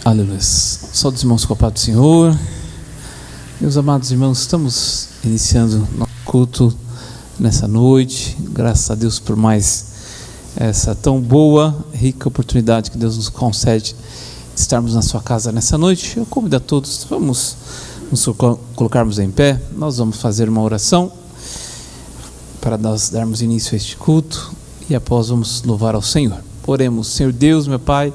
Aleluia. Só dos irmãos com a paz do Senhor. Meus amados irmãos, estamos iniciando nosso culto nessa noite. Graças a Deus por mais essa tão boa, rica oportunidade que Deus nos concede de estarmos na sua casa nessa noite. Eu convido a todos, vamos nos colocarmos em pé. Nós vamos fazer uma oração para nós darmos início a este culto e após vamos louvar ao Senhor. Oremos. Senhor Deus, meu Pai,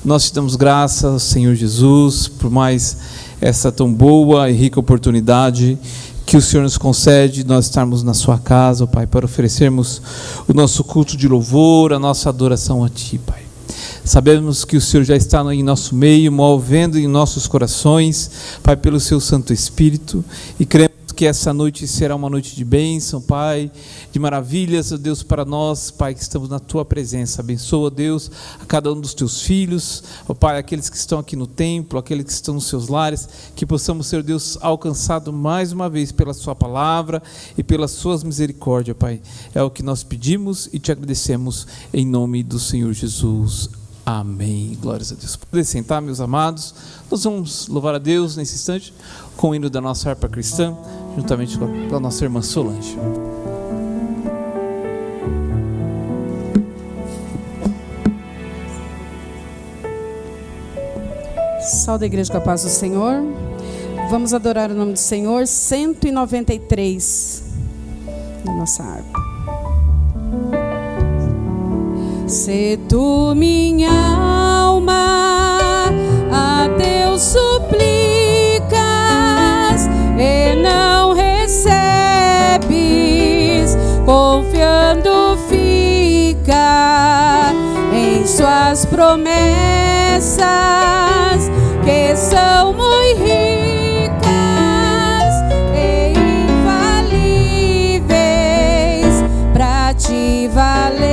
nós te damos graças, Senhor Jesus, por mais essa tão boa e rica oportunidade que o Senhor nos concede, nós estarmos na sua casa, Pai, para oferecermos o nosso culto de louvor, a nossa adoração a Ti, Pai. Sabemos que o Senhor já está em nosso meio, movendo em nossos corações, Pai, pelo Seu Santo Espírito, e cremos que essa noite será uma noite de bênção, Pai, de maravilhas, ó Deus, para nós, Pai, que estamos na Tua presença. Abençoa, Deus, a cada um dos Teus filhos, ó Pai, aqueles que estão aqui no templo, aqueles que estão nos seus lares, que possamos ser, Deus, alcançados mais uma vez pela Sua palavra e pelas Suas misericórdias, Pai. É o que nós pedimos e Te agradecemos em nome do Senhor Jesus. Amém. Glórias a Deus. Podem sentar, meus amados. Nós vamos louvar a Deus nesse instante com o hino da nossa harpa cristã, juntamente com a nossa irmã Solange. Salve a igreja com a paz do Senhor. Vamos adorar o nome do Senhor. 193 da nossa harpa. Se tu, minha alma, a Deus suplicas e não recebes, confiando fica em suas promessas, que são muito ricas e infalíveis para te valer.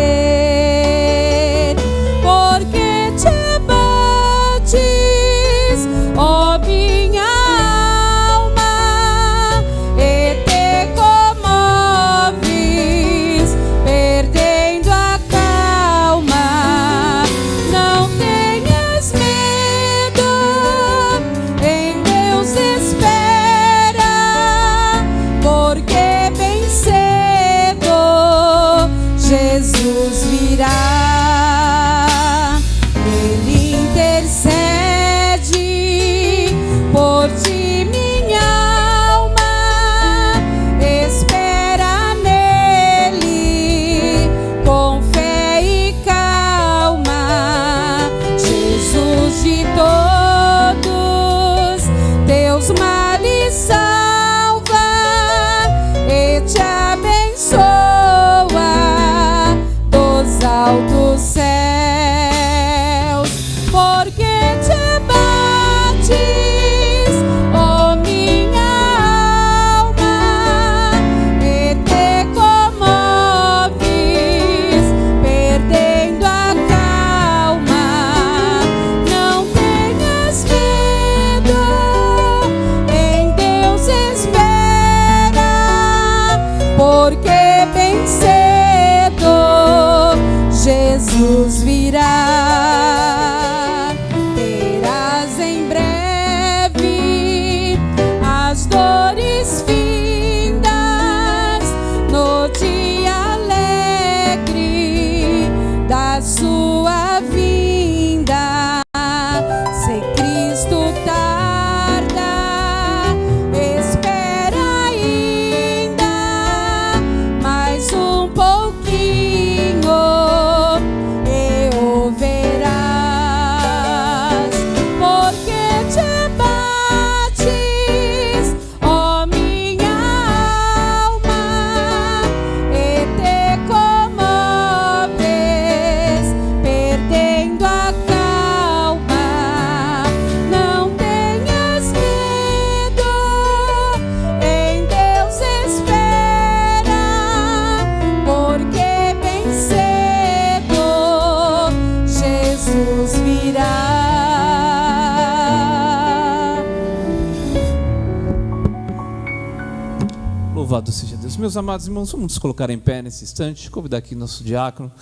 Louvado seja Deus. Meus amados irmãos, vamos nos colocar em pé nesse instante. Convidar aqui nosso diácono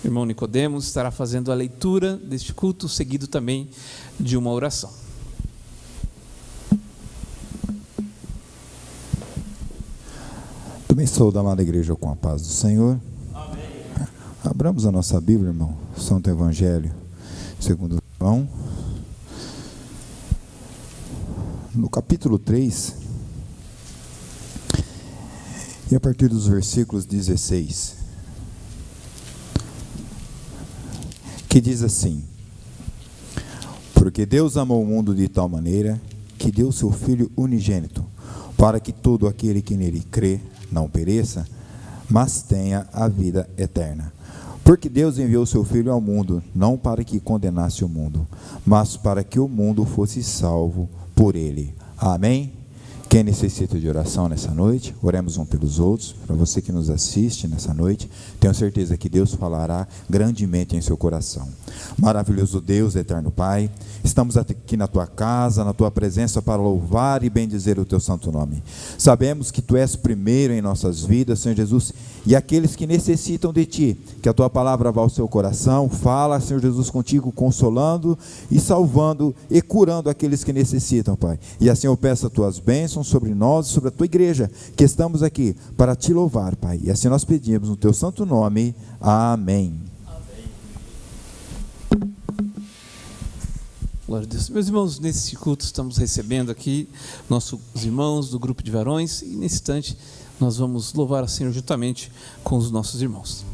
O irmão Nicodemos estará fazendo a leitura deste culto, seguido também de uma oração. Também saúdo a amada igreja com a paz do Senhor. Amém. Abramos a nossa Bíblia, irmão. Santo Evangelho segundo João, no capítulo 3, e a partir dos versículos 16, que diz assim: porque Deus amou o mundo de tal maneira que deu seu Filho unigênito, para que todo aquele que nele crê não pereça, mas tenha a vida eterna. Porque Deus enviou seu Filho ao mundo, não para que condenasse o mundo, mas para que o mundo fosse salvo por ele. Amém? Quem necessita de oração nessa noite, oremos um pelos outros. Para você que nos assiste nessa noite, tenho certeza que Deus falará grandemente em seu coração. Maravilhoso Deus, eterno Pai, estamos aqui na tua casa, na tua presença, para louvar e bendizer o teu santo nome. Sabemos que tu és primeiro em nossas vidas, Senhor Jesus, e aqueles que necessitam de ti, que a tua palavra vá ao seu coração. Fala, Senhor Jesus, contigo, consolando e salvando e curando aqueles que necessitam, Pai. E assim eu peço as tuas bênçãos sobre nós e sobre a tua igreja, que estamos aqui para te louvar, Pai. E assim nós pedimos no teu santo nome. Amém. Glória a Deus. Meus irmãos, nesse culto estamos recebendo aqui nossos irmãos do grupo de varões, e nesse instante nós vamos louvar o Senhor juntamente com os nossos irmãos.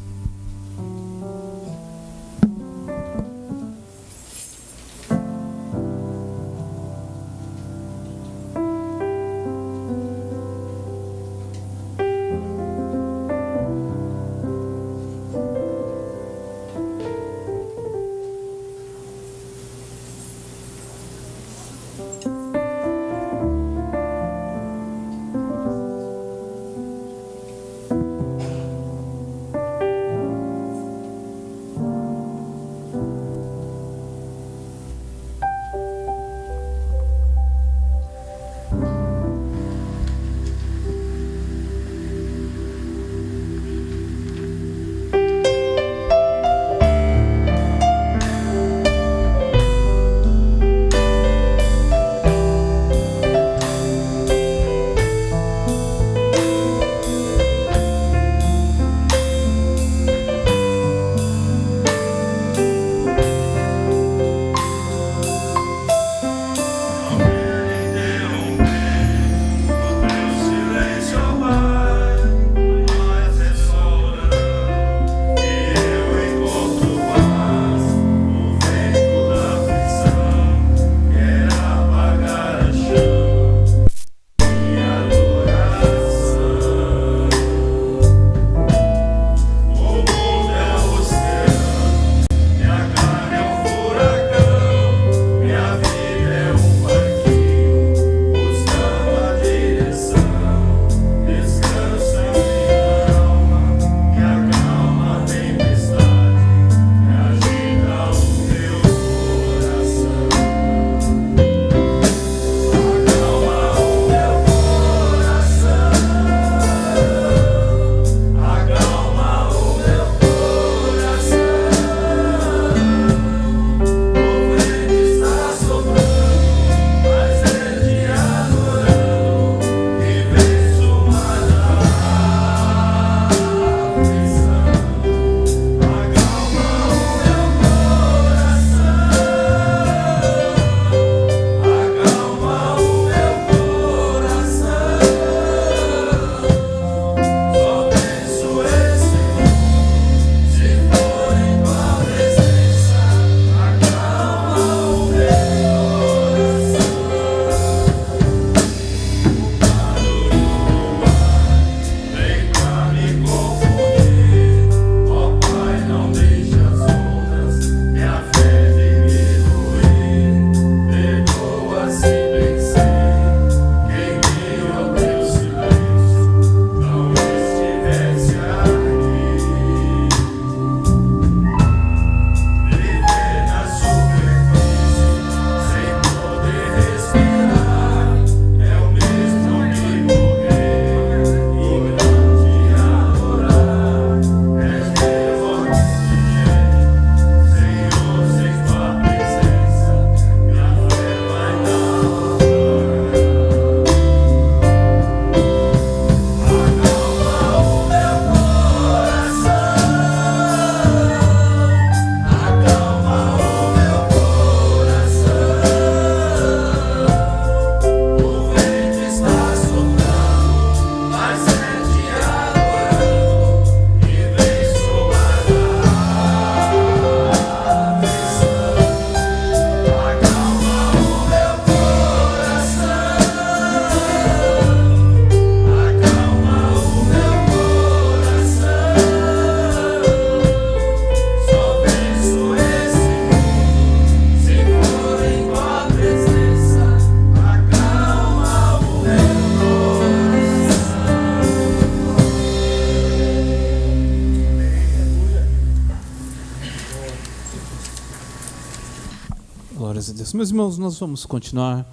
Glórias a Deus. Meus irmãos, nós vamos continuar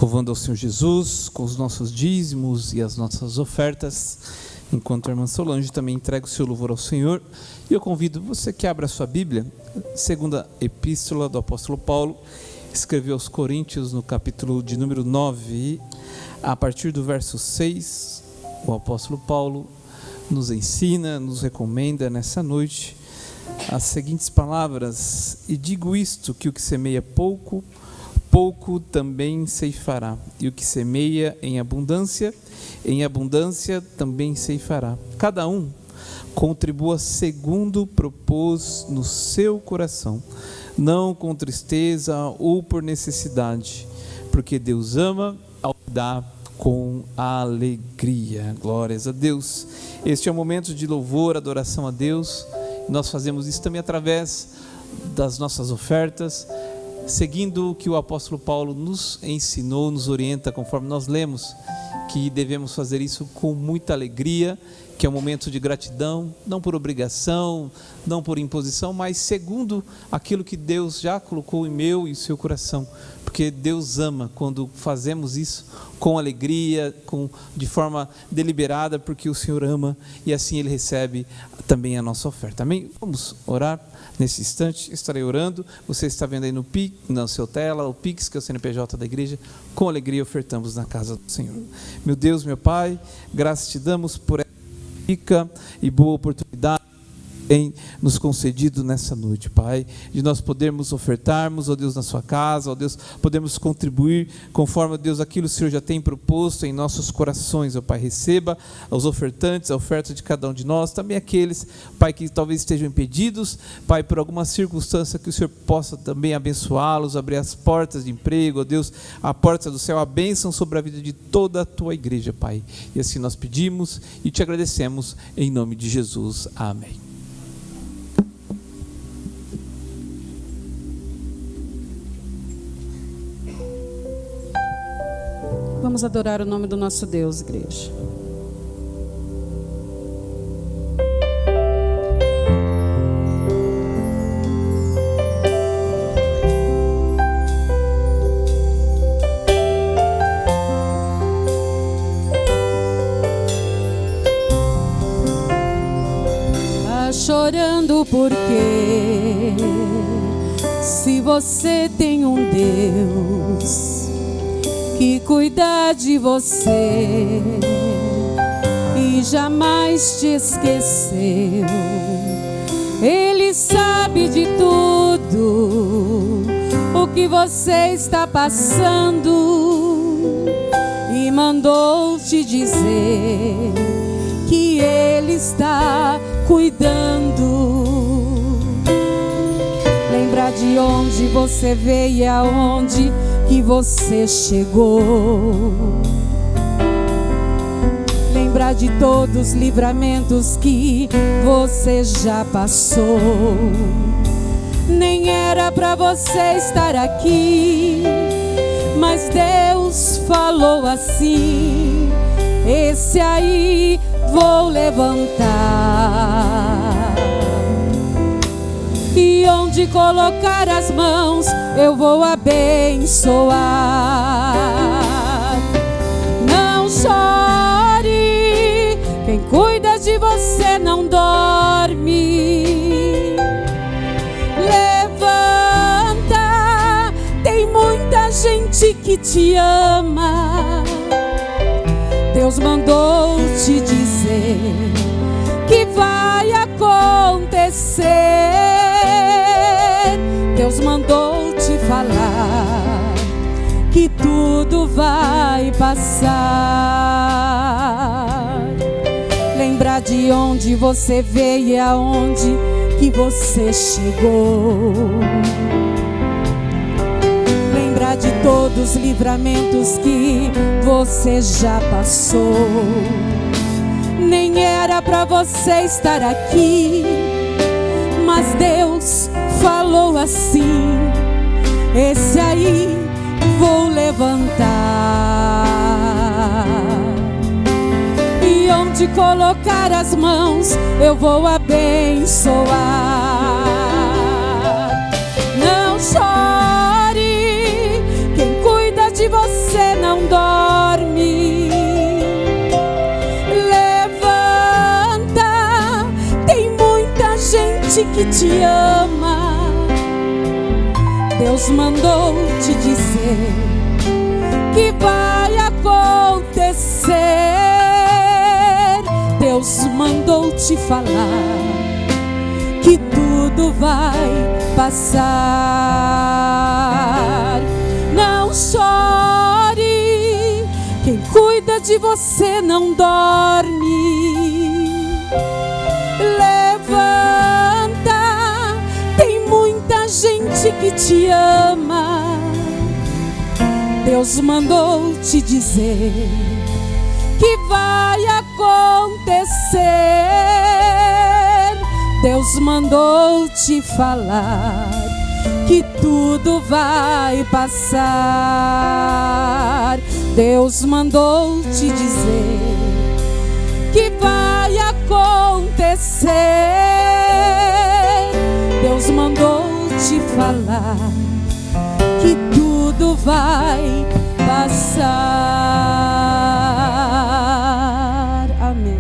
louvando ao Senhor Jesus com os nossos dízimos e as nossas ofertas, enquanto a irmã Solange também entrega o seu louvor ao Senhor. E eu convido você que abra a sua Bíblia, segunda epístola do apóstolo Paulo, escreveu aos Coríntios, no capítulo de número 9, a partir do verso 6, o apóstolo Paulo nos ensina, nos recomenda nessa noite as seguintes palavras: e digo isto, que o que semeia pouco, pouco também ceifará, e o que semeia em abundância também ceifará. Cada um contribua segundo propôs no seu coração, não com tristeza ou por necessidade, porque Deus ama ao dar com alegria. Glórias a Deus. Este é o momento de louvor, adoração a Deus. Nós fazemos isso também através das nossas ofertas, seguindo o que o apóstolo Paulo nos ensinou, nos orienta, conforme nós lemos, que devemos fazer isso com muita alegria, que é um momento de gratidão, não por obrigação, não por imposição, mas segundo aquilo que Deus já colocou em meu e seu coração, porque Deus ama quando fazemos isso com alegria, de forma deliberada, porque o Senhor ama e assim Ele recebe também a nossa oferta. Amém? Vamos orar. Nesse instante estarei orando. Você está vendo aí na sua tela o Pix, que é o CNPJ da igreja. Com alegria ofertamos na casa do Senhor. Meu Deus, meu Pai, graças te damos por essa rica e boa oportunidade tem nos concedido nessa noite, Pai, de nós podermos ofertarmos, ó Deus, na sua casa, ó Deus, podemos contribuir conforme, ó Deus, aquilo que o Senhor já tem proposto em nossos corações, ó Pai. Receba os ofertantes, a oferta de cada um de nós, também aqueles, Pai, que talvez estejam impedidos, Pai, por alguma circunstância, que o Senhor possa também abençoá-los, abrir as portas de emprego, ó Deus, a porta do céu, a bênção sobre a vida de toda a tua igreja, Pai. E assim nós pedimos e te agradecemos em nome de Jesus. Amém. Vamos adorar o nome do nosso Deus, igreja. Tá chorando porque se você tem um Deus que cuida de você e jamais te esqueceu, Ele sabe de tudo o que você está passando e mandou te dizer que Ele está cuidando. Lembra de onde você veio e aonde que você chegou. Lembra de todos os livramentos que você já passou. Nem era pra você estar aqui, mas Deus falou assim: esse aí vou levantar. E onde colocar as mãos eu vou abençoar. Não chore, quem cuida de você não dorme. Levanta, tem muita gente que te ama. Deus mandou te dizer que vai acontecer. Deus mandou te falar que tudo vai passar. Lembrar de onde você veio e aonde que você chegou. Lembrar de todos os livramentos que você já passou. Nem era pra você estar aqui, mas Deus falou assim: esse aí vou levantar. E onde colocar as mãos eu vou abençoar. te ama. Deus mandou te dizer que vai acontecer. Deus mandou te falar que tudo vai passar. Não chore, quem cuida de você não dorme. Levanta, tem muita gente que te ama. Deus mandou te dizer que vai acontecer. Deus mandou te falar que tudo vai passar. Deus mandou te dizer que vai acontecer. Deus mandou te falar que tudo vai passar. Amém.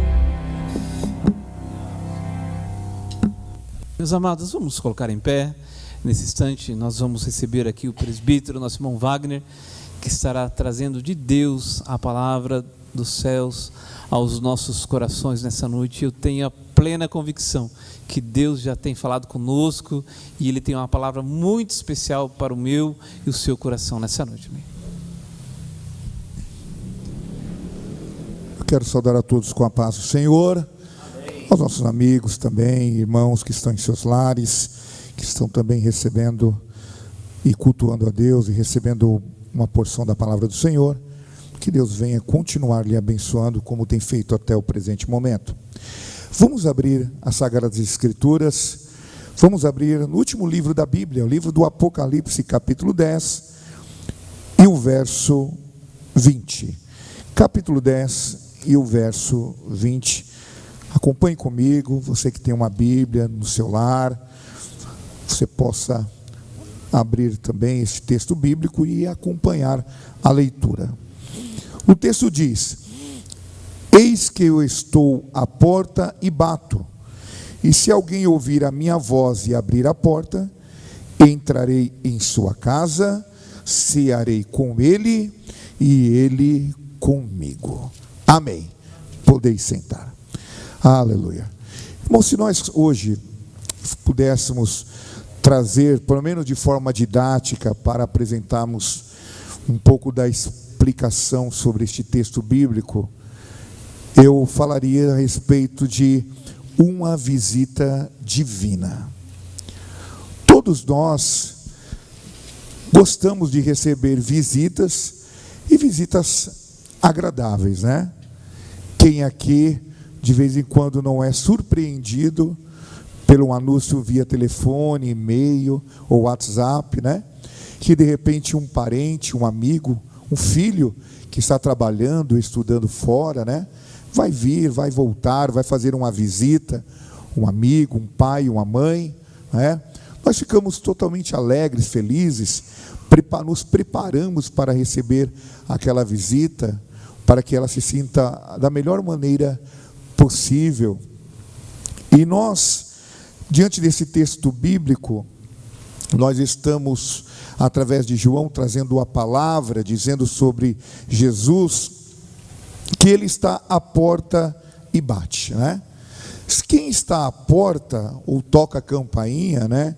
Meus amados, vamos colocar em pé. Nesse instante nós vamos receber aqui o presbítero, nosso irmão Wagner, que estará trazendo de Deus a palavra dos céus aos nossos corações nessa noite. Eu tenho a plena convicção que Deus já tem falado conosco e Ele tem uma palavra muito especial para o meu e o seu coração nessa noite. Amém. Eu quero saudar a todos com a paz do Senhor. Amém. Aos nossos amigos também, irmãos que estão em seus lares, que estão também recebendo e cultuando a Deus e recebendo uma porção da palavra do Senhor. Que Deus venha continuar lhe abençoando como tem feito até o presente momento. Vamos abrir as Sagradas Escrituras. Vamos abrir no último livro da Bíblia, o livro do Apocalipse, capítulo 10 e o verso 20. Capítulo 10 e o verso 20. Acompanhe comigo, você que tem uma Bíblia no seu lar, você possa abrir também esse texto bíblico e acompanhar a leitura. O texto diz: eis que eu estou à porta e bato, e se alguém ouvir a minha voz e abrir a porta, entrarei em sua casa, cearei com ele e ele comigo. Amém. Podeis sentar. Aleluia. Irmão, se nós hoje pudéssemos trazer, pelo menos de forma didática, para apresentarmos um pouco da explicação sobre este texto bíblico, eu falaria a respeito de uma visita divina. Todos nós gostamos de receber visitas, e visitas agradáveis, né? Quem aqui de vez em quando não é surpreendido pelo anúncio via telefone, e-mail ou WhatsApp, né? Que de repente um parente, um amigo, um filho que está trabalhando, estudando fora, né? Vai vir, vai voltar, vai fazer uma visita, um amigo, um pai, uma mãe, né? Nós ficamos totalmente alegres, felizes, nos preparamos para receber aquela visita, para que ela se sinta da melhor maneira possível. E nós, diante desse texto bíblico, nós estamos, através de João, trazendo a palavra, dizendo sobre Jesus, que ele está à porta e bate, né? Quem está à porta, ou toca a campainha, né?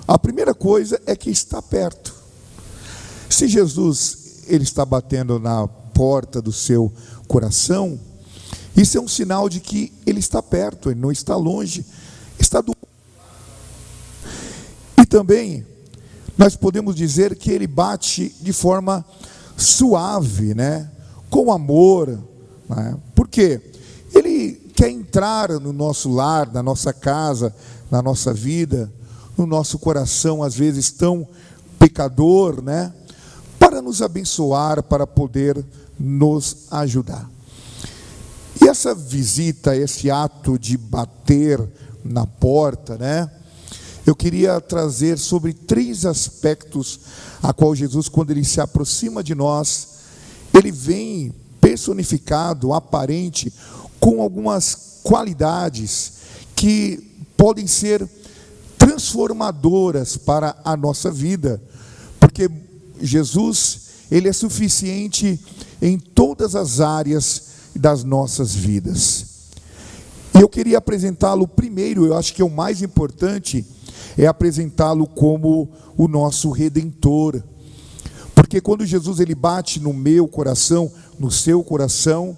A primeira coisa é que está perto. Se Jesus, ele está batendo na porta do seu coração, isso é um sinal de que ele está perto, ele não está longe, está do... E também, nós podemos dizer que ele bate de forma suave, né? Com amor, né? Porque ele quer entrar no nosso lar, na nossa casa, na nossa vida, no nosso coração, às vezes tão pecador, né? Para nos abençoar, para poder nos ajudar. E essa visita, esse ato de bater na porta, né? Eu queria trazer sobre 3 aspectos a qual Jesus, quando ele se aproxima de nós, ele vem personificado, aparente, com algumas qualidades que podem ser transformadas transformadoras para a nossa vida, porque Jesus, Ele é suficiente em todas as áreas das nossas vidas. E eu queria apresentá-lo primeiro, eu acho que é o mais importante, é apresentá-lo como o nosso Redentor. Porque quando Jesus ele bate no meu coração, no seu coração,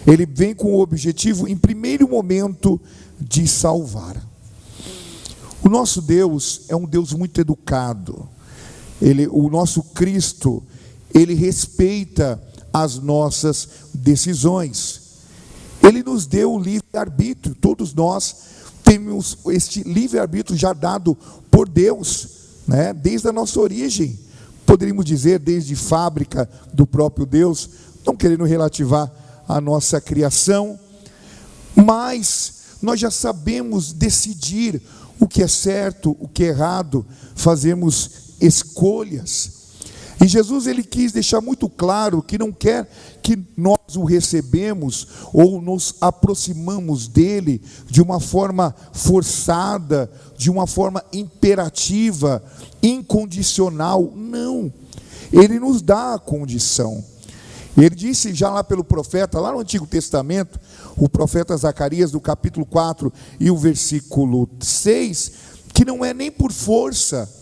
Ele vem com o objetivo, em primeiro momento, de salvar. O nosso Deus é um Deus muito educado. O nosso Cristo, Ele respeita as nossas decisões. Ele nos deu o livre-arbítrio. Todos nós temos este livre-arbítrio já dado por Deus, né? Desde a nossa origem. Poderíamos dizer, desde fábrica do próprio Deus, não querendo relativar a nossa criação, mas nós já sabemos decidir o que é certo, o que é errado, fazemos escolhas. E Jesus ele quis deixar muito claro que não quer que nós o recebemos ou nos aproximamos dele de uma forma forçada, de uma forma imperativa, incondicional. Não, ele nos dá a condição. Ele disse já lá pelo profeta, lá no Antigo Testamento, o profeta Zacarias, do capítulo 4 e o versículo 6, que não é nem por força,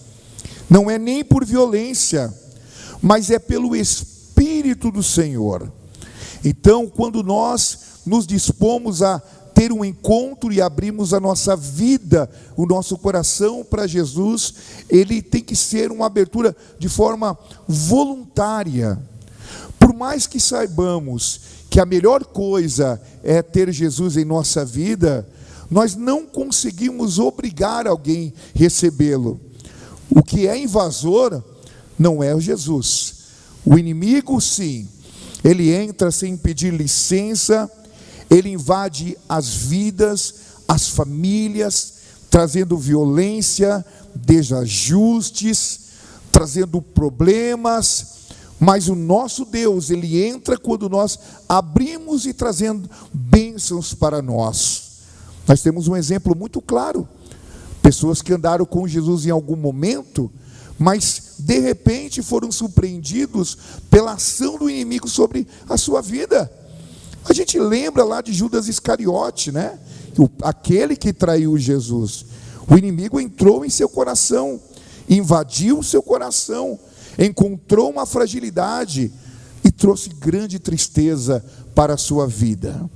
não é nem por violência, mas é pelo Espírito do Senhor. Então, quando nós nos dispomos a ter um encontro e abrimos a nossa vida, o nosso coração para Jesus, ele tem que ser uma abertura de forma voluntária. Por mais que saibamos que a melhor coisa é ter Jesus em nossa vida, nós não conseguimos obrigar alguém a recebê-lo. O que é invasor não é o Jesus. O inimigo, sim, ele entra sem pedir licença, ele invade as vidas, as famílias, trazendo violência, desajustes, trazendo problemas. Mas o nosso Deus, ele entra quando nós abrimos e trazendo bênçãos para nós. Nós temos um exemplo muito claro. Pessoas que andaram com Jesus em algum momento, mas de repente foram surpreendidos pela ação do inimigo sobre a sua vida. A gente lembra lá de Judas Iscariote, né? Aquele que traiu Jesus. O inimigo entrou em seu coração, invadiu o seu coração, encontrou uma fragilidade e trouxe grande tristeza para a sua vida.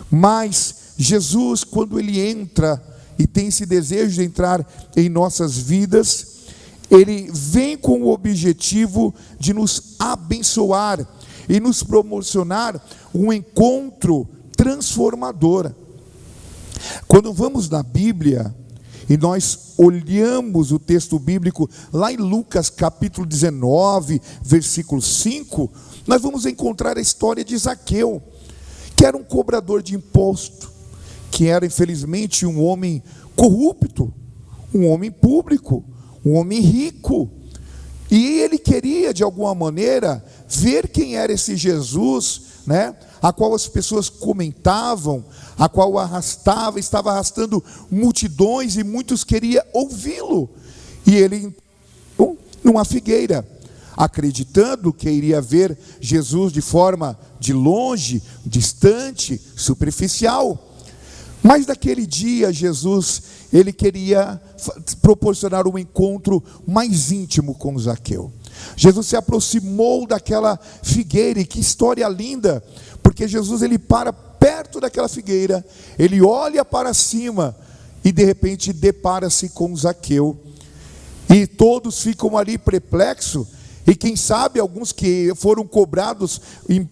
Mas Jesus, quando ele entra e tem esse desejo de entrar em nossas vidas, ele vem com o objetivo de nos abençoar e nos proporcionar um encontro transformador. Quando vamos na Bíblia e nós olhamos o texto bíblico lá em Lucas capítulo 19, versículo 5, nós vamos encontrar a história de Zaqueu, que era um cobrador de imposto, que era infelizmente um homem corrupto, um homem público, um homem rico, e ele queria de alguma maneira ver quem era esse Jesus, né? A qual as pessoas comentavam, a qual estava arrastando multidões e muitos queriam ouvi-lo. E ele numa figueira, acreditando que iria ver Jesus de forma de longe, distante, superficial. Mas naquele dia Jesus, ele queria proporcionar um encontro mais íntimo com Zaqueu. Jesus se aproximou daquela figueira, e que história linda, porque Jesus ele para perto daquela figueira, ele olha para cima e de repente depara-se com Zaqueu, e todos ficam ali perplexos, e quem sabe alguns que foram cobrados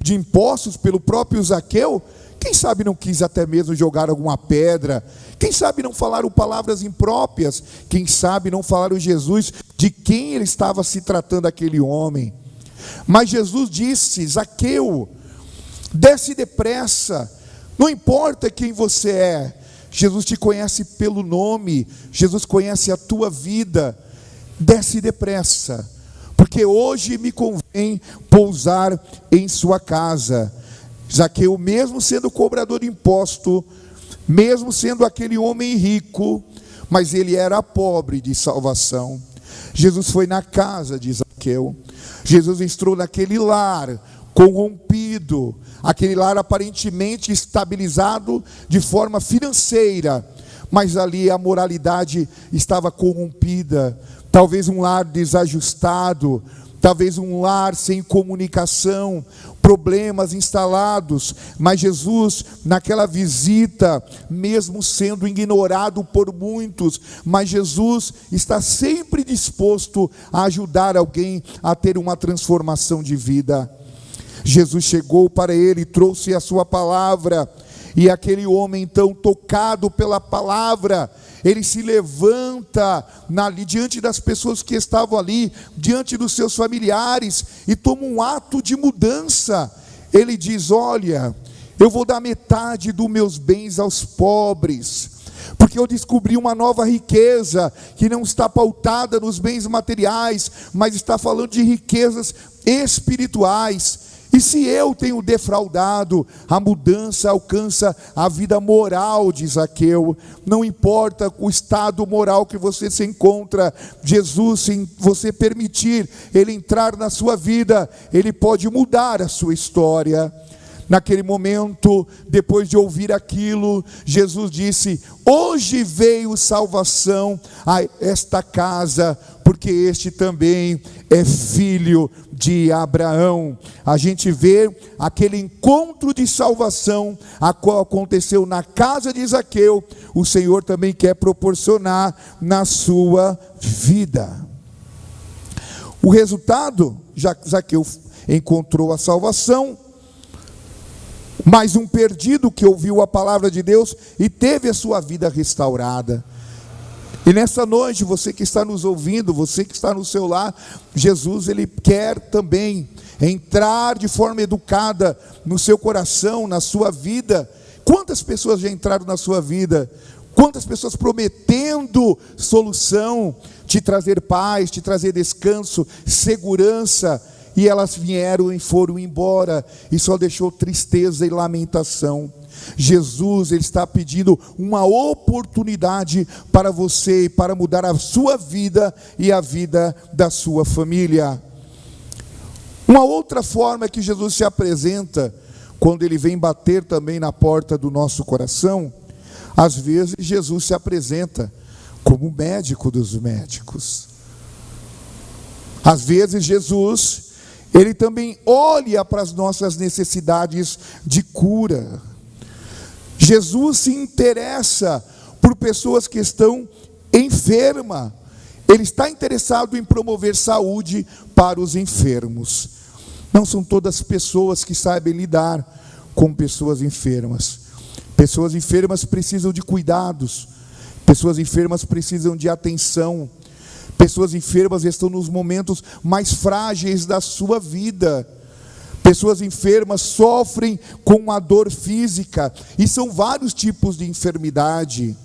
de impostos pelo próprio Zaqueu, quem sabe não quis até mesmo jogar alguma pedra, quem sabe não falaram palavras impróprias, quem sabe não falaram Jesus de quem ele estava se tratando aquele homem. Mas Jesus disse: Zaqueu, desce depressa, não importa quem você é, Jesus te conhece pelo nome, Jesus conhece a tua vida, desce depressa, porque hoje me convém pousar em sua casa. Zaqueu, mesmo sendo cobrador de imposto, mesmo sendo aquele homem rico, mas ele era pobre de salvação. Jesus foi na casa de Zaqueu. Jesus entrou naquele lar corrompido, aquele lar aparentemente estabilizado de forma financeira, mas ali a moralidade estava corrompida. Talvez um lar desajustado, talvez um lar sem comunicação, problemas instalados. Mas Jesus, naquela visita, mesmo sendo ignorado por muitos, mas Jesus está sempre disposto a ajudar alguém a ter uma transformação de vida. Jesus chegou para ele, trouxe a sua palavra, e aquele homem então, tocado pela palavra, ele se levanta diante das pessoas que estavam ali, diante dos seus familiares, e toma um ato de mudança. Ele diz: olha, eu vou dar metade dos meus bens aos pobres, porque eu descobri uma nova riqueza, que não está pautada nos bens materiais, mas está falando de riquezas espirituais. E se eu tenho defraudado, a mudança alcança a vida moral de Zaqueu. Não importa o estado moral que você se encontra, Jesus, se você permitir ele entrar na sua vida, ele pode mudar a sua história. Naquele momento, depois de ouvir aquilo, Jesus disse: hoje veio salvação a esta casa, porque este também é filho de Abraão. A gente vê aquele encontro de salvação, a qual aconteceu na casa de Zaqueu, o Senhor também quer proporcionar na sua vida. O resultado, Zaqueu encontrou a salvação, mas um perdido que ouviu a palavra de Deus e teve a sua vida restaurada. E nessa noite, você que está nos ouvindo, você que está no seu lar, Jesus, ele quer também entrar de forma educada no seu coração, na sua vida. Quantas pessoas já entraram na sua vida? Quantas pessoas prometendo solução, te trazer paz, te trazer descanso, segurança, e elas vieram e foram embora, e só deixou tristeza e lamentação. Jesus, ele está pedindo uma oportunidade para você, para mudar a sua vida e a vida da sua família. Uma outra forma que Jesus se apresenta, quando ele vem bater também na porta do nosso coração, às vezes Jesus se apresenta como médico dos médicos. Às vezes Jesus, ele também olha para as nossas necessidades de cura. Jesus se interessa por pessoas que estão enfermas. Ele está interessado em promover saúde para os enfermos. Não são todas pessoas que sabem lidar com pessoas enfermas. Pessoas enfermas precisam de cuidados. Pessoas enfermas precisam de atenção. Pessoas enfermas estão nos momentos mais frágeis da sua vida. Pessoas enfermas sofrem com uma dor física, e são vários tipos de enfermidade.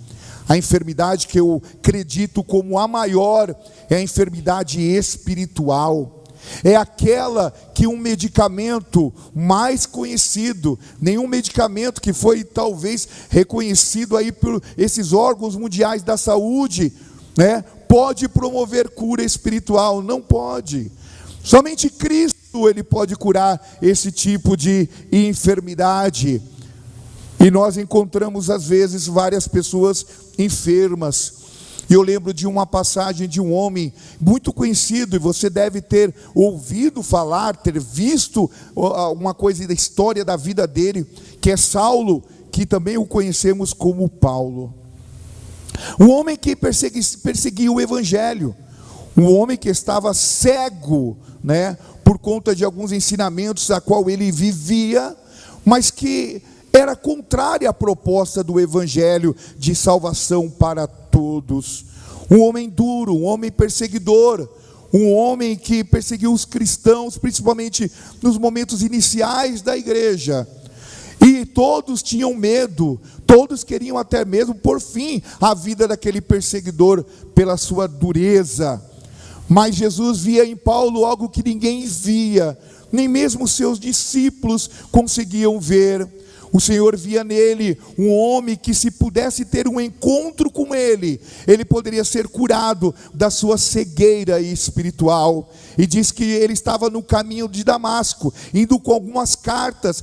A enfermidade que eu acredito como a maior é a enfermidade espiritual. É aquela que um medicamento mais conhecido, nenhum medicamento que foi talvez reconhecido aí por esses órgãos mundiais da saúde, né, pode promover cura espiritual. Não pode. Somente Cristo, ele pode curar esse tipo de enfermidade. E nós encontramos às vezes várias pessoas enfermas. E eu lembro de uma passagem de um homem muito conhecido, e você deve ter ouvido falar, ter visto uma coisa da história da vida dele, que é Saulo, que também o conhecemos como Paulo. Um homem que perseguiu o evangelho, um homem que estava cego, né, por conta de alguns ensinamentos a qual ele vivia, mas que era contrária à proposta do evangelho de salvação para todos. Um homem duro, um homem perseguidor, um homem que perseguiu os cristãos, principalmente nos momentos iniciais da igreja. E todos tinham medo, todos queriam até mesmo pôr fim à vida daquele perseguidor pela sua dureza. Mas Jesus via em Paulo algo que ninguém via, nem mesmo seus discípulos conseguiam ver. O Senhor via nele um homem que, se pudesse ter um encontro com ele, ele poderia ser curado da sua cegueira espiritual. E diz que ele estava no caminho de Damasco, indo com algumas cartas,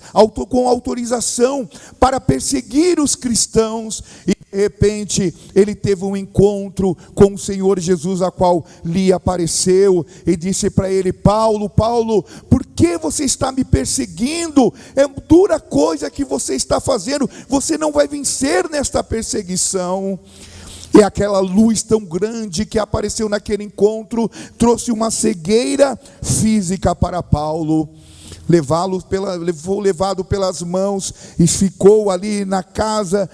com autorização para perseguir os cristãos. E de repente ele teve um encontro com o Senhor Jesus, a qual lhe apareceu e disse para ele: Paulo, Paulo, por que você está me perseguindo? É dura coisa que você está fazendo, você não vai vencer nesta perseguição. E aquela luz tão grande que apareceu naquele encontro trouxe uma cegueira física para Paulo. Foi levado pelas mãos e ficou ali na casa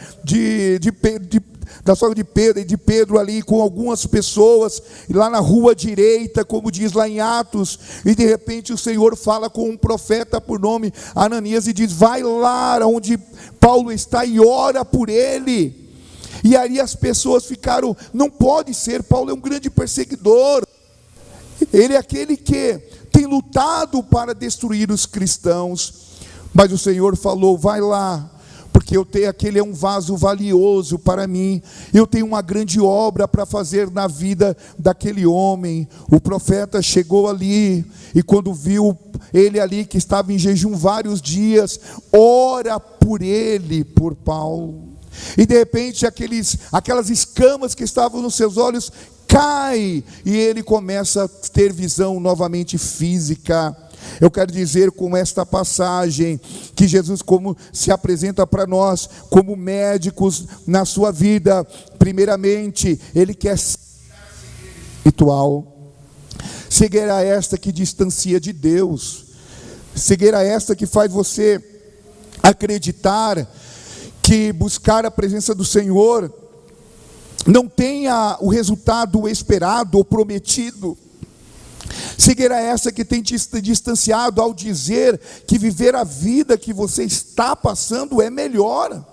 da sogra de Pedro e de Pedro, ali com algumas pessoas, lá na rua direita, como diz lá em Atos. E de repente o Senhor fala com um profeta por nome Ananias e diz: vai lá onde Paulo está e ora por ele. E aí as pessoas ficaram: não pode ser, Paulo é um grande perseguidor, ele é aquele que tem lutado para destruir os cristãos. Mas o Senhor falou: vai lá, porque aquele é um vaso valioso para mim, eu tenho uma grande obra para fazer na vida daquele homem. O profeta chegou ali, e quando viu ele ali, que estava em jejum vários dias, ora por ele, por Paulo. E de repente aquelas escamas que estavam nos seus olhos caem, e ele começa a ter visão novamente física. Eu quero dizer com esta passagem que Jesus como se apresenta para nós como médicos na sua vida. Primeiramente, ele quer espiritual, cegueira esta que distancia de Deus, cegueira esta que faz você acreditar que buscar a presença do Senhor não tenha o resultado esperado ou prometido. Cegueira essa que tem te distanciado ao dizer que viver a vida que você está passando é melhor.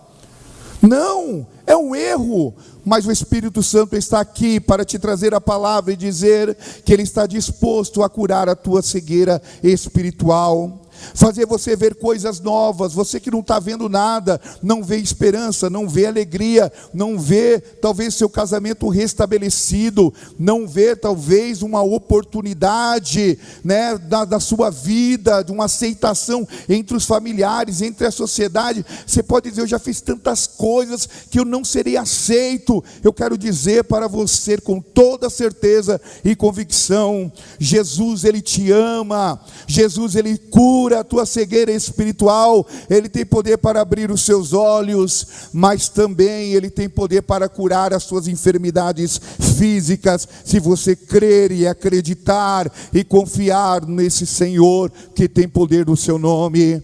Não, é um erro. Mas o Espírito Santo está aqui para te trazer a palavra e dizer que Ele está disposto a curar a tua cegueira espiritual, fazer você ver coisas novas. Você que não está vendo nada, não vê esperança, não vê alegria, não vê talvez seu casamento restabelecido, não vê talvez uma oportunidade, né, da sua vida, de uma aceitação entre os familiares, entre a sociedade. Você pode dizer: eu já fiz tantas coisas que eu não serei aceito. Eu quero dizer para você com toda certeza e convicção: Jesus, Ele te ama, Jesus, Ele cura a tua cegueira espiritual. Ele tem poder para abrir os seus olhos, mas também Ele tem poder para curar as suas enfermidades físicas, se você crer e acreditar e confiar nesse Senhor que tem poder no seu nome.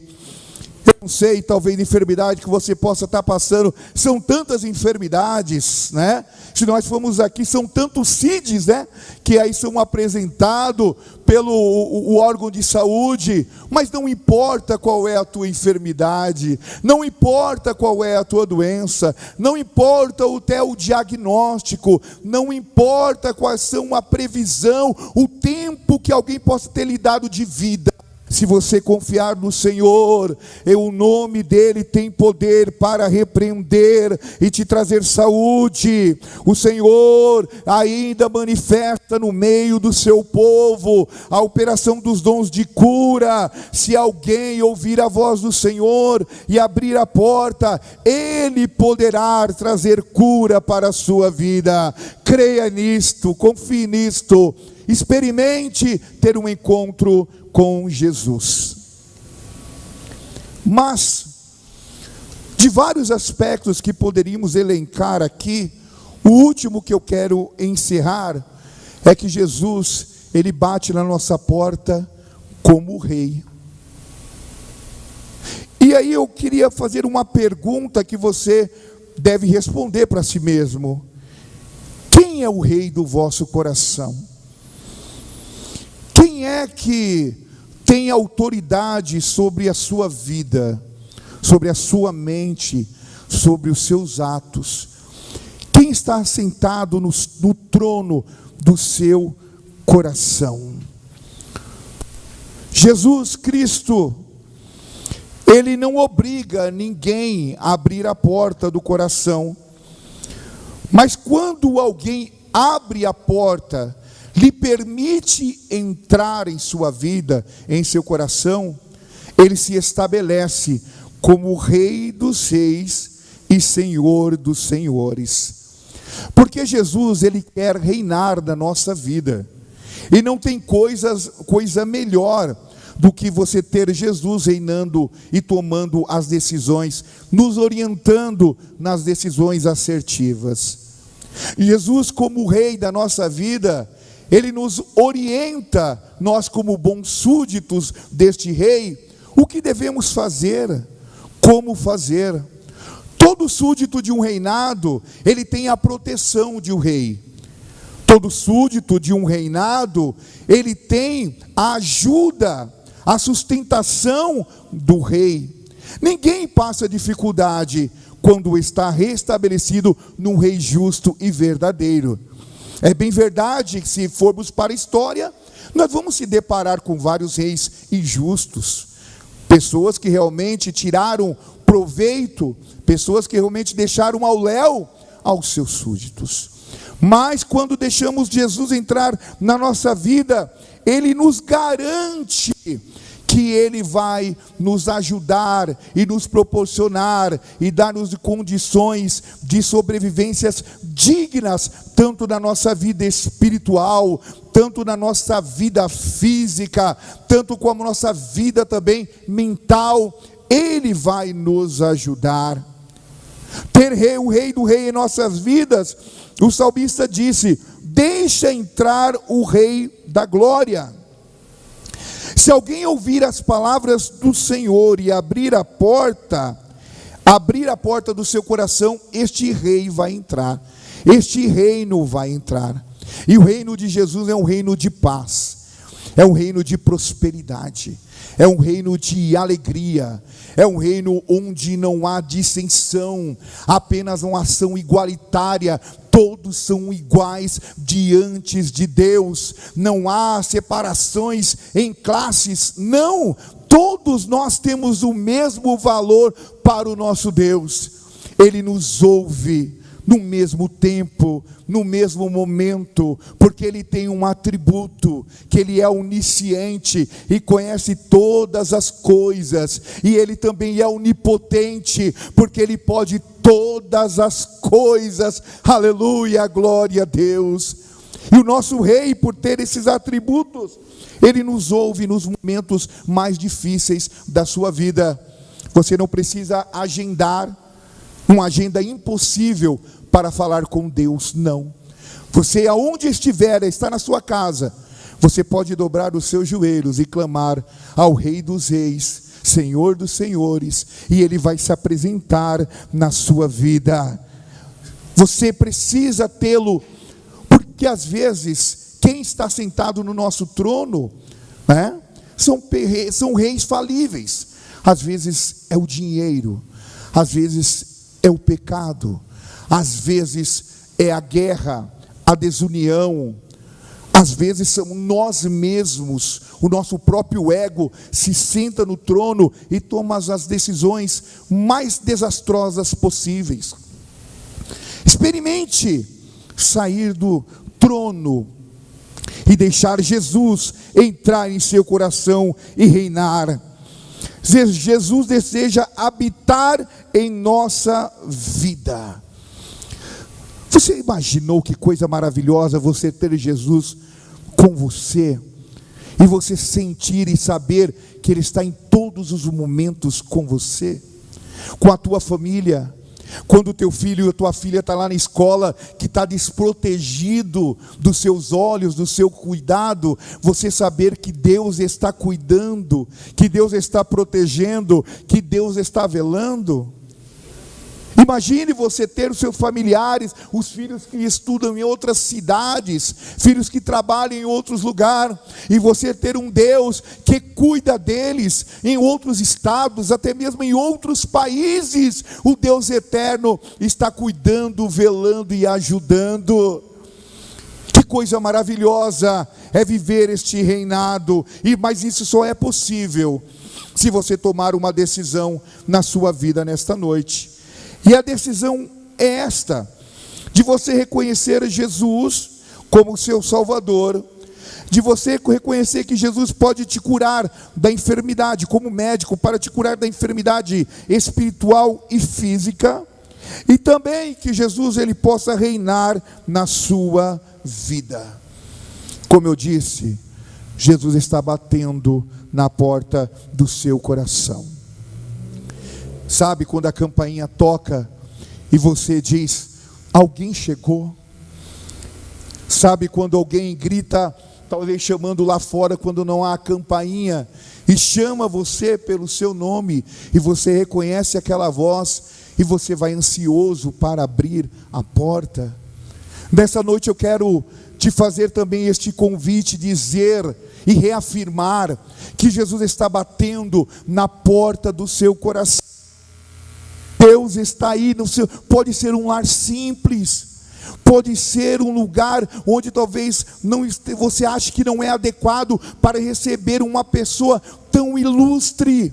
Eu não sei, talvez a enfermidade que você possa estar passando, são tantas enfermidades, né? Se nós formos aqui, são tantos CIDs, né? Que aí são apresentados pelo o órgão de saúde, mas não importa qual é a tua enfermidade, não importa qual é a tua doença, não importa até o diagnóstico, não importa quais são a previsão, o tempo que alguém possa ter lhe dado de vida. Se você confiar no Senhor, o nome dEle tem poder para repreender e te trazer saúde. O Senhor ainda manifesta no meio do seu povo a operação dos dons de cura. Se alguém ouvir a voz do Senhor e abrir a porta, Ele poderá trazer cura para a sua vida. Creia nisto, confie nisto, experimente ter um encontro com Jesus. Mas, de vários aspectos que poderíamos elencar aqui, o último que eu quero encerrar é que Jesus, Ele bate na nossa porta como Rei. E aí eu queria fazer uma pergunta que você deve responder para si mesmo: quem é o Rei do vosso coração? Quem é que tem autoridade sobre a sua vida, sobre a sua mente, sobre os seus atos? Quem está sentado no trono do seu coração? Jesus Cristo, Ele não obriga ninguém a abrir a porta do coração. Mas quando alguém abre a porta, lhe permite entrar em sua vida, em seu coração, ele se estabelece como Rei dos Reis e Senhor dos Senhores. Porque Jesus, ele quer reinar na nossa vida. E não tem coisa melhor do que você ter Jesus reinando e tomando as decisões, nos orientando nas decisões assertivas. Jesus, como Rei da nossa vida, ele nos orienta, nós como bons súditos deste Rei, o que devemos fazer, como fazer. Todo súdito de um reinado, ele tem a proteção de um rei. Todo súdito de um reinado, ele tem a ajuda, a sustentação do rei. Ninguém passa dificuldade quando está restabelecido num rei justo e verdadeiro. É bem verdade que, se formos para a história, nós vamos se deparar com vários reis injustos, pessoas que realmente tiraram proveito, pessoas que realmente deixaram ao léu aos seus súditos. Mas quando deixamos Jesus entrar na nossa vida, ele nos garante que ele vai nos ajudar e nos proporcionar e dar-nos condições de sobrevivências dignas, tanto na nossa vida espiritual, tanto na nossa vida física, tanto como na nossa vida também mental. Ele vai nos ajudar. Ter o Rei do Rei em nossas vidas, o salmista disse: deixa entrar o Rei da glória. Se alguém ouvir as palavras do Senhor e abrir a porta do seu coração, este rei vai entrar, este reino vai entrar. E o reino de Jesus é um reino de paz, é um reino de prosperidade, é um reino de alegria, é um reino onde não há dissensão, apenas uma ação igualitária. Todos são iguais diante de Deus, não há separações em classes, não, todos nós temos o mesmo valor para o nosso Deus. Ele nos ouve no mesmo tempo, no mesmo momento, porque ele tem um atributo, que ele é onisciente e conhece todas as coisas, e ele também é onipotente, porque ele pode todas as coisas. Aleluia, glória a Deus. E o nosso rei, por ter esses atributos, ele nos ouve nos momentos mais difíceis da sua vida. Você não precisa agendar uma agenda impossível para falar com Deus, não. Você, aonde estiver, está na sua casa, você pode dobrar os seus joelhos e clamar ao Rei dos Reis, Senhor dos Senhores, e ele vai se apresentar na sua vida. Você precisa tê-lo, porque às vezes quem está sentado no nosso trono, são reis falíveis. Às vezes é o dinheiro, às vezes é o pecado, às vezes é a guerra, a desunião, às vezes são nós mesmos, o nosso próprio ego se senta no trono e toma as decisões mais desastrosas possíveis. Experimente sair do trono e deixar Jesus entrar em seu coração e reinar. Jesus deseja habitar em nossa vida. Você imaginou que coisa maravilhosa você ter Jesus com você, e você sentir e saber que Ele está em todos os momentos com você, com a tua família? Quando o teu filho ou a tua filha está lá na escola, que está desprotegido dos seus olhos, do seu cuidado, você saber que Deus está cuidando, que Deus está protegendo, que Deus está velando. Imagine você ter os seus familiares, os filhos que estudam em outras cidades, filhos que trabalham em outros lugares, e você ter um Deus que cuida deles em outros estados, até mesmo em outros países. O Deus eterno está cuidando, velando e ajudando. Que coisa maravilhosa é viver este reinado, mas isso só é possível se você tomar uma decisão na sua vida nesta noite. E a decisão é esta, de você reconhecer Jesus como seu Salvador, de você reconhecer que Jesus pode te curar da enfermidade, como médico, para te curar da enfermidade espiritual e física, e também que Jesus ele possa reinar na sua vida. Como eu disse, Jesus está batendo na porta do seu coração. Sabe quando a campainha toca e você diz, alguém chegou? Sabe quando alguém grita, talvez chamando lá fora quando não há a campainha, e chama você pelo seu nome, e você reconhece aquela voz, e você vai ansioso para abrir a porta? Nessa noite eu quero te fazer também este convite, dizer e reafirmar que Jesus está batendo na porta do seu coração. Deus está aí no seu, pode ser um lar simples, pode ser um lugar onde talvez você ache que não é adequado para receber uma pessoa tão ilustre,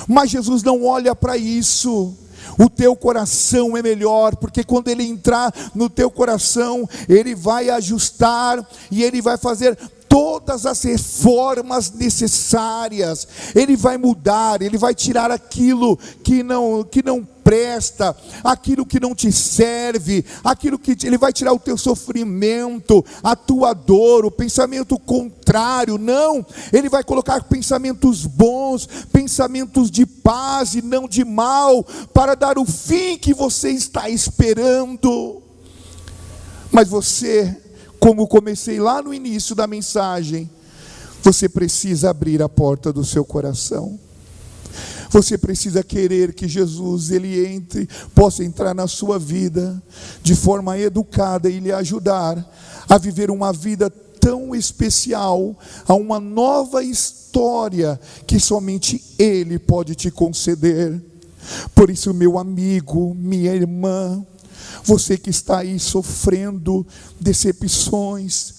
mas Jesus não olha para isso. O teu coração é melhor, porque quando Ele entrar no teu coração, Ele vai ajustar e Ele vai fazer todas as reformas necessárias. Ele vai mudar, Ele vai tirar aquilo que não presta, aquilo que não te serve, aquilo que Ele vai tirar o teu sofrimento, a tua dor, o pensamento contrário. Não, Ele vai colocar pensamentos bons, pensamentos de paz e não de mal, para dar o fim que você está esperando. Mas você, como comecei lá no início da mensagem, você precisa abrir a porta do seu coração. Você precisa querer que Jesus, Ele entre, possa entrar na sua vida, de forma educada e lhe ajudar a viver uma vida tão especial, a uma nova história, que somente Ele pode te conceder. Por isso, meu amigo, minha irmã, você que está aí sofrendo decepções,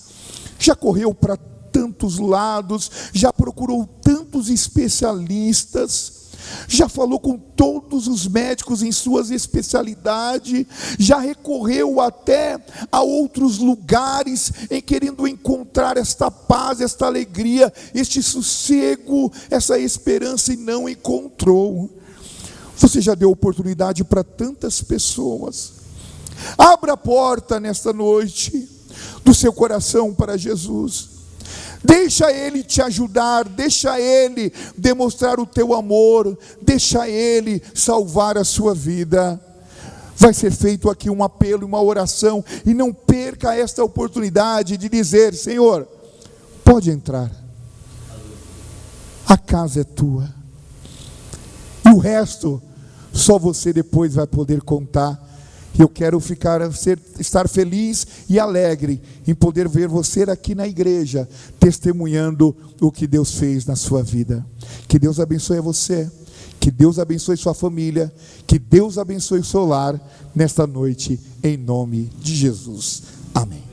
já correu para tantos lados, já procurou tantos especialistas, já falou com todos os médicos em suas especialidades, já recorreu até a outros lugares em querendo encontrar esta paz, esta alegria, este sossego, essa esperança, e não encontrou. Você já deu oportunidade para tantas pessoas. Abra a porta nesta noite do seu coração para Jesus. Deixa Ele te ajudar, deixa Ele demonstrar o teu amor, deixa Ele salvar a sua vida. Vai ser feito aqui um apelo, uma oração, e não perca esta oportunidade de dizer: Senhor, pode entrar, a casa é tua, e o resto só você depois vai poder contar. Eu quero estar feliz e alegre em poder ver você aqui na igreja, testemunhando o que Deus fez na sua vida. Que Deus abençoe você, que Deus abençoe sua família, que Deus abençoe o seu lar nesta noite, em nome de Jesus. Amém.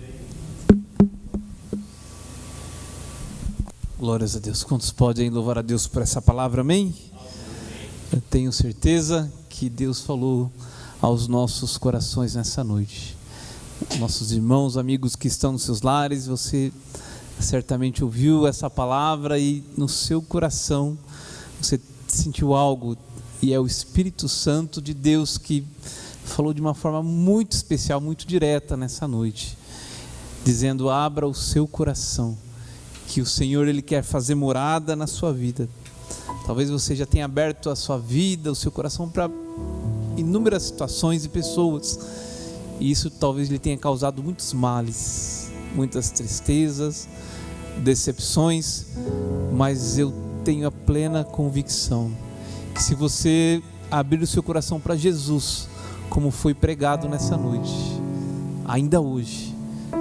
Glórias a Deus. Quantos podem louvar a Deus por essa palavra? Amém? Eu tenho certeza que Deus falou aos nossos corações nessa noite. Nossos irmãos, amigos que estão nos seus lares, você certamente ouviu essa palavra e no seu coração você sentiu algo, e é o Espírito Santo de Deus que falou de uma forma muito especial, muito direta nessa noite, dizendo: abra o seu coração, que o Senhor Ele quer fazer morada na sua vida. Talvez você já tenha aberto a sua vida, o seu coração para inúmeras situações e pessoas, e isso talvez lhe tenha causado muitos males, muitas tristezas, decepções, mas eu tenho a plena convicção que se você abrir o seu coração para Jesus, como foi pregado nessa noite, ainda hoje,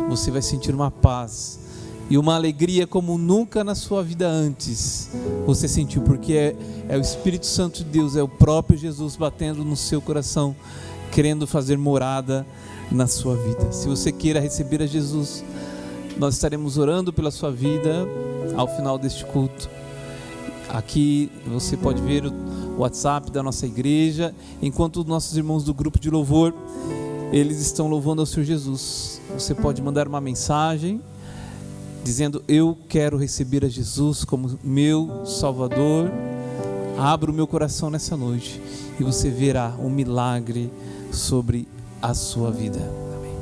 você vai sentir uma paz e uma alegria como nunca na sua vida antes você sentiu, porque é o Espírito Santo de Deus, é o próprio Jesus batendo no seu coração, querendo fazer morada na sua vida. Se você queira receber a Jesus, nós estaremos orando pela sua vida ao final deste culto. Aqui você pode ver o WhatsApp da nossa igreja, enquanto os nossos irmãos do grupo de louvor, eles estão louvando ao Senhor Jesus. Você pode mandar uma mensagem dizendo: eu quero receber a Jesus como meu Salvador, abro o meu coração nessa noite, e você verá um milagre sobre a sua vida. Amém.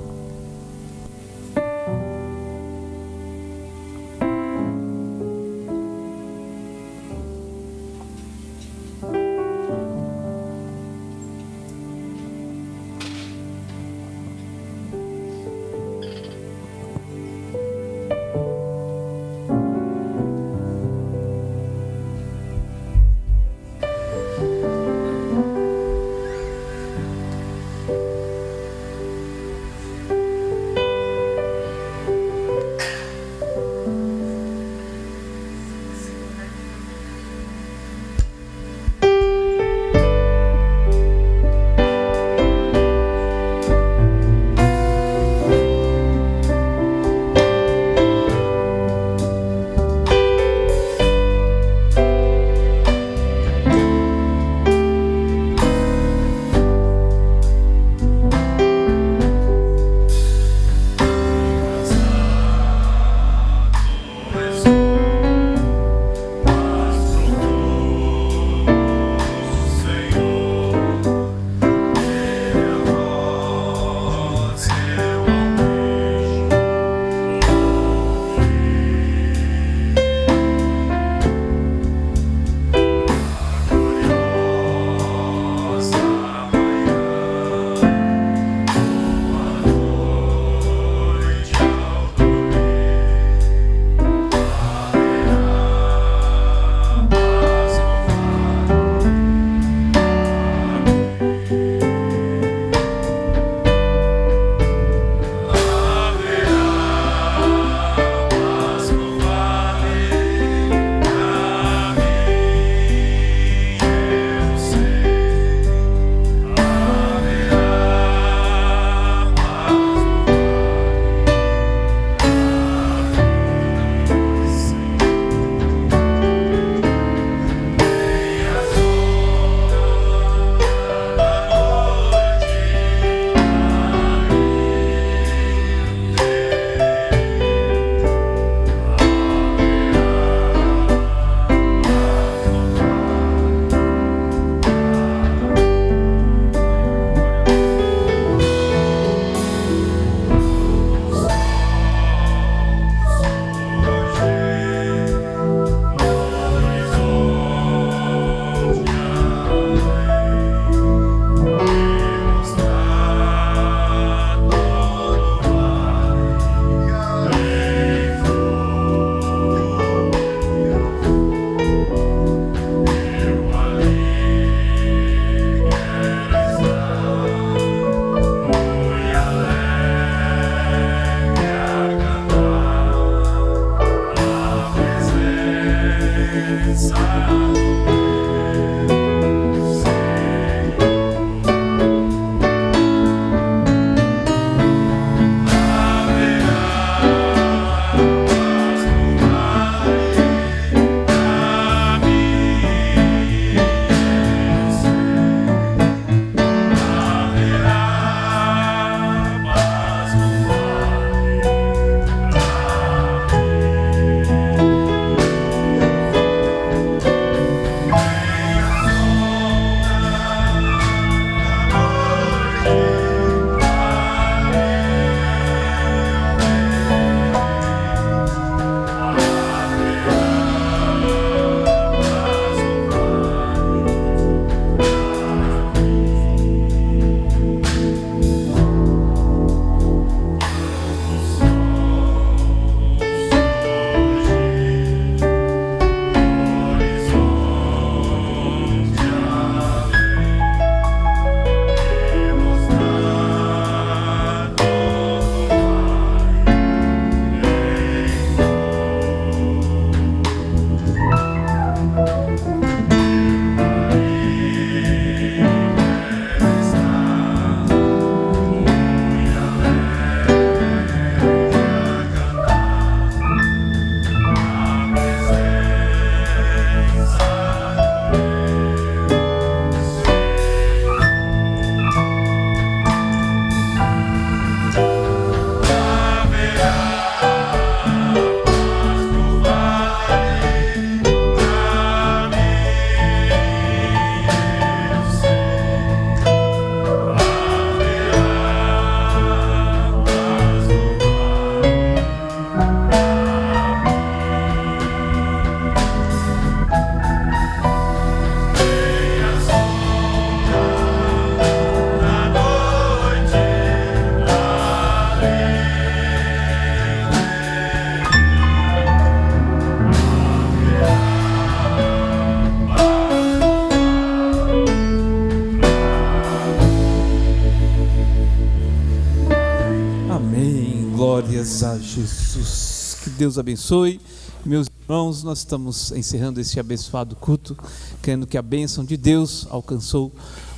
Deus abençoe. Meus irmãos, nós estamos encerrando este abençoado culto, crendo que a bênção de Deus alcançou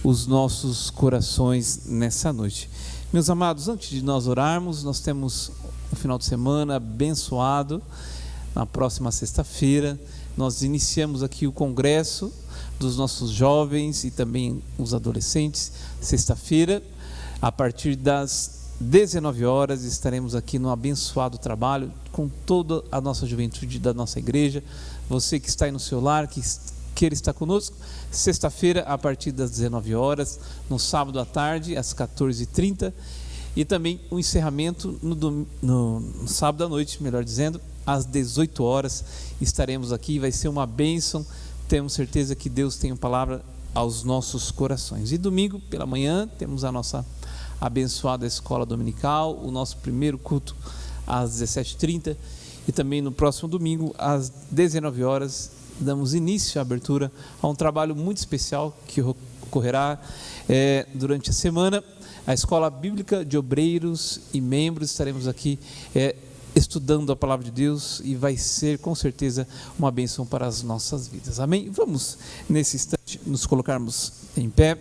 os nossos corações nessa noite. Meus amados, antes de nós orarmos, nós temos um final de semana abençoado. Na próxima sexta-feira, nós iniciamos aqui o congresso dos nossos jovens e também os adolescentes. Sexta-feira, a partir das 19 horas, estaremos aqui no abençoado trabalho com toda a nossa juventude da nossa igreja. Você que está aí no seu lar, que queira estar conosco, sexta-feira a partir das 19 horas, no sábado à tarde às 14h30 e também o encerramento no sábado à noite, melhor dizendo, às 18 horas estaremos aqui. Vai ser uma bênção, temos certeza que Deus tem uma palavra aos nossos corações. E domingo pela manhã temos a nossa abençoada escola dominical, o nosso primeiro culto às 17h30 e também no próximo domingo às 19 horas damos início à abertura a um trabalho muito especial que ocorrerá durante a semana. A Escola Bíblica de Obreiros e Membros, estaremos aqui estudando a Palavra de Deus e vai ser com certeza uma bênção para as nossas vidas. Amém? Vamos nesse instante nos colocarmos em pé.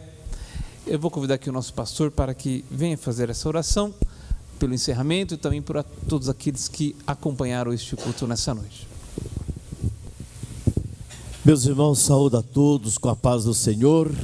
Eu vou convidar aqui o nosso pastor para que venha fazer essa oração pelo encerramento e também para todos aqueles que acompanharam este culto nessa noite. Meus irmãos, saúde a todos com a paz do Senhor.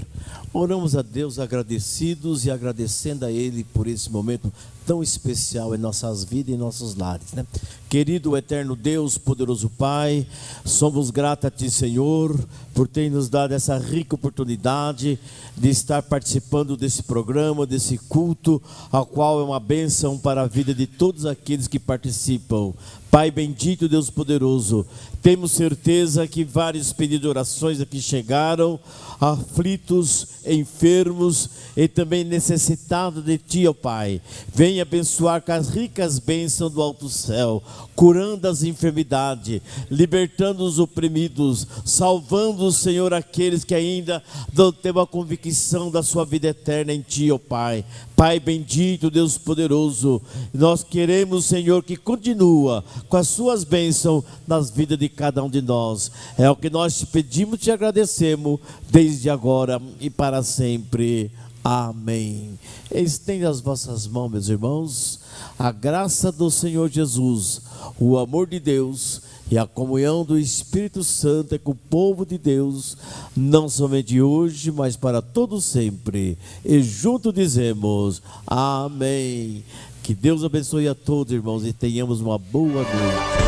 Oramos a Deus agradecidos e agradecendo a Ele por esse momento tão especial em nossas vidas e em nossos lares, né? Querido eterno Deus, poderoso Pai, somos gratos a Ti, Senhor, por ter nos dado essa rica oportunidade de estar participando desse programa, desse culto, ao qual é uma bênção para a vida de todos aqueles que participam. Pai bendito, Deus poderoso, temos certeza que vários pedidos de orações aqui chegaram, aflitos, enfermos e também necessitados de Ti, ó Pai. Venha abençoar com as ricas bênçãos do alto céu, curando as enfermidades, libertando os oprimidos, salvando, Senhor, aqueles que ainda não têm a convicção da sua vida eterna em Ti, ó Pai. Pai bendito, Deus poderoso, nós queremos, Senhor, que continua com as suas bênçãos nas vidas de cada um de nós. É o que nós te pedimos e te agradecemos desde agora e para sempre. Amém. Estenda as vossas mãos, meus irmãos. A graça do Senhor Jesus, o amor de Deus e a comunhão do Espírito Santo é com o povo de Deus, não somente hoje, mas para todo sempre. E juntos dizemos amém. Que Deus abençoe a todos, irmãos, e tenhamos uma boa noite.